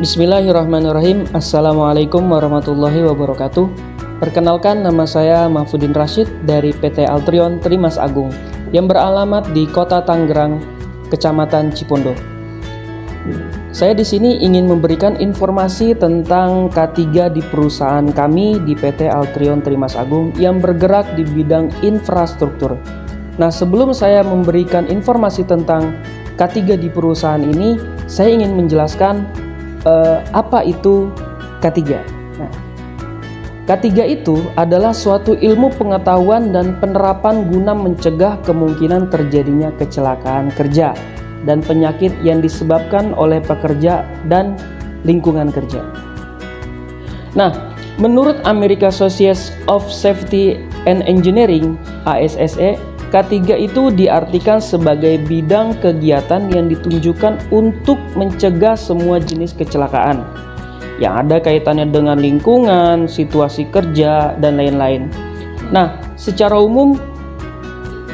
Bismillahirrahmanirrahim. Assalamualaikum warahmatullahi wabarakatuh. Perkenalkan, nama saya Mahfudin Rashid dari PT Altrion Trimas Agung yang beralamat di Kota Tangerang, Kecamatan Cipondo. Saya di sini ingin memberikan informasi tentang K3 di perusahaan kami di PT Altrion Trimas Agung yang bergerak di bidang infrastruktur. Nah, sebelum saya memberikan informasi tentang K3 di perusahaan ini, saya ingin menjelaskan apa itu K3. Nah, K3 itu adalah suatu ilmu pengetahuan dan penerapan guna mencegah kemungkinan terjadinya kecelakaan kerja dan penyakit yang disebabkan oleh pekerja dan lingkungan kerja. Nah, menurut American Association of Safety and Engineering (ASSE), K3 itu diartikan sebagai bidang kegiatan yang ditunjukkan untuk mencegah semua jenis kecelakaan yang ada kaitannya dengan lingkungan, situasi kerja, dan lain-lain. Nah, secara umum,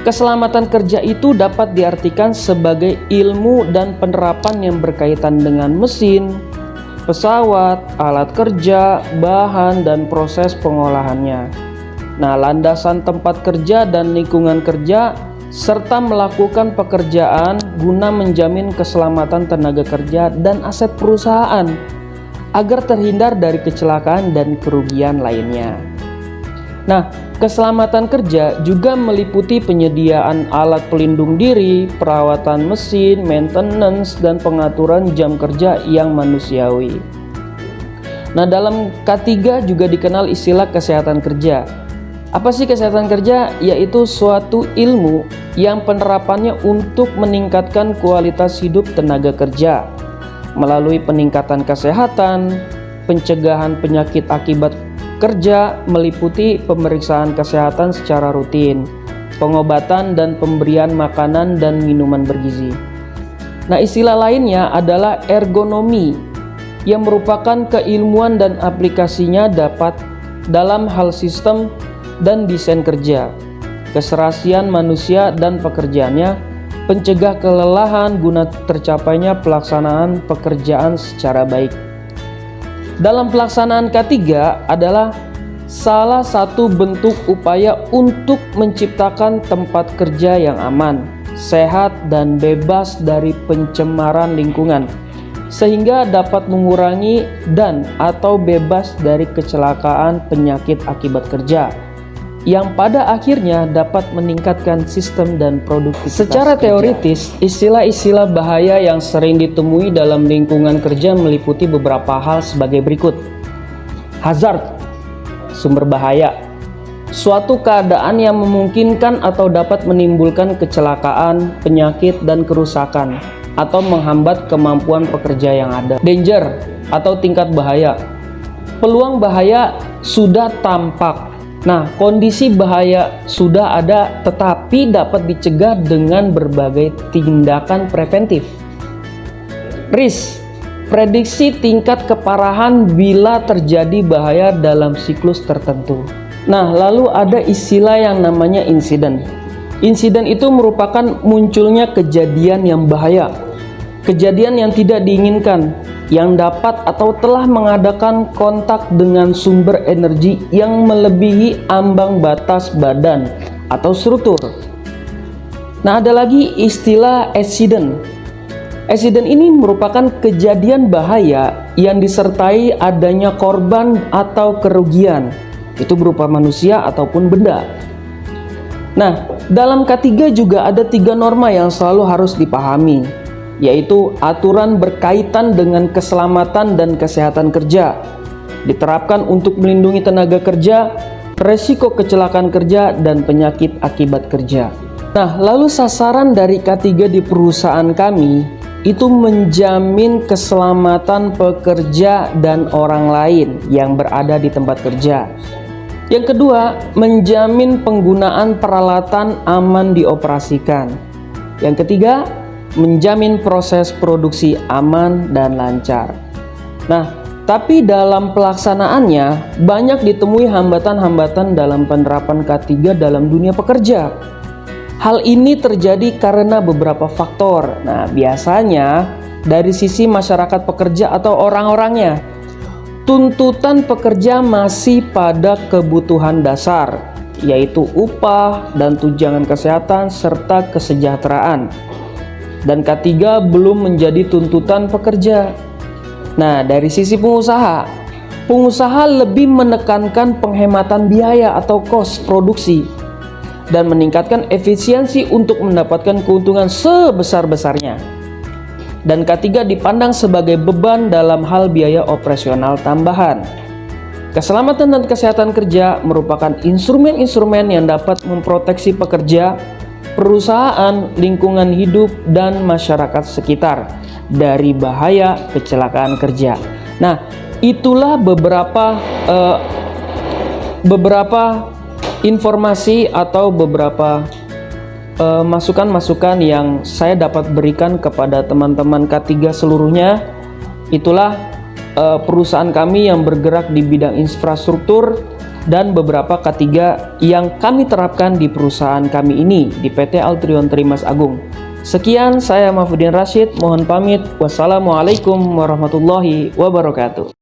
keselamatan kerja itu dapat diartikan sebagai ilmu dan penerapan yang berkaitan dengan mesin, pesawat, alat kerja, bahan, dan proses pengolahannya. Nah, landasan tempat kerja dan lingkungan kerja serta melakukan pekerjaan guna menjamin keselamatan tenaga kerja dan aset perusahaan agar terhindar dari kecelakaan dan kerugian lainnya. Nah, keselamatan kerja juga meliputi penyediaan alat pelindung diri, perawatan mesin, maintenance, dan pengaturan jam kerja yang manusiawi. Nah, dalam K3 juga dikenal istilah kesehatan kerja. Apa sih kesehatan kerja? Yaitu suatu ilmu yang penerapannya untuk meningkatkan kualitas hidup tenaga kerja melalui peningkatan kesehatan, pencegahan penyakit akibat kerja, meliputi pemeriksaan kesehatan secara rutin, pengobatan dan pemberian makanan dan minuman bergizi. Nah, istilah lainnya adalah ergonomi yang merupakan keilmuan dan aplikasinya dapat dalam hal sistem dan desain kerja, keserasian manusia dan pekerjaannya, pencegah kelelahan guna tercapainya pelaksanaan pekerjaan secara baik. Dalam pelaksanaan K3 adalah salah satu bentuk upaya untuk menciptakan tempat kerja yang aman, sehat, dan bebas dari pencemaran lingkungan, sehingga dapat mengurangi dan atau bebas dari kecelakaan penyakit akibat kerja, yang pada akhirnya dapat meningkatkan sistem dan produktivitas. Secara teoritis, istilah-istilah bahaya yang sering ditemui dalam lingkungan kerja meliputi beberapa hal sebagai berikut. Hazard, sumber bahaya, suatu keadaan yang memungkinkan atau dapat menimbulkan kecelakaan, penyakit, dan kerusakan, atau menghambat kemampuan pekerja yang ada. Danger, atau tingkat bahaya, peluang bahaya sudah tampak. Nah, kondisi bahaya sudah ada tetapi dapat dicegah dengan berbagai tindakan preventif. Risk, prediksi tingkat keparahan bila terjadi bahaya dalam siklus tertentu. Nah, lalu ada istilah yang namanya insiden. Insiden itu merupakan munculnya kejadian yang bahaya, kejadian yang tidak diinginkan, yang dapat atau telah mengadakan kontak dengan sumber energi yang melebihi ambang batas badan atau struktur. Nah, ada lagi istilah accident. Accident ini merupakan kejadian bahaya yang disertai adanya korban atau kerugian, itu berupa manusia ataupun benda. Nah, dalam K3 juga ada 3 norma yang selalu harus dipahami, yaitu aturan berkaitan dengan keselamatan dan kesehatan kerja, diterapkan untuk melindungi tenaga kerja, resiko kecelakaan kerja, dan penyakit akibat kerja. Nah, lalu sasaran dari K3 di perusahaan kami itu menjamin keselamatan pekerja dan orang lain yang berada di tempat kerja. Yang kedua, menjamin penggunaan peralatan aman dioperasikan. Yang ketiga, menjamin proses produksi aman dan lancar. Nah, tapi dalam pelaksanaannya banyak ditemui hambatan-hambatan dalam penerapan K3 dalam dunia pekerja. Hal ini terjadi karena beberapa faktor. Nah, biasanya dari sisi masyarakat pekerja atau orang-orangnya, tuntutan pekerja masih pada kebutuhan dasar, yaitu upah dan tunjangan kesehatan serta kesejahteraan. Dan ketiga, belum menjadi tuntutan pekerja. Nah, dari sisi pengusaha lebih menekankan penghematan biaya atau cost produksi dan meningkatkan efisiensi untuk mendapatkan keuntungan sebesar-besarnya. Dan ketiga, dipandang sebagai beban dalam hal biaya operasional tambahan. Keselamatan dan kesehatan kerja merupakan instrumen-instrumen yang dapat memproteksi pekerja, perusahaan, lingkungan hidup, dan masyarakat sekitar dari bahaya kecelakaan kerja. Nah, itulah beberapa informasi atau beberapa masukan-masukan yang saya dapat berikan kepada teman-teman K3 seluruhnya. Itulah perusahaan kami yang bergerak di bidang infrastruktur dan beberapa K3 yang kami terapkan di perusahaan kami ini di PT Altrion Trimas Agung. Sekian, saya Mahfudin Rashid, mohon pamit. Wassalamualaikum warahmatullahi wabarakatuh.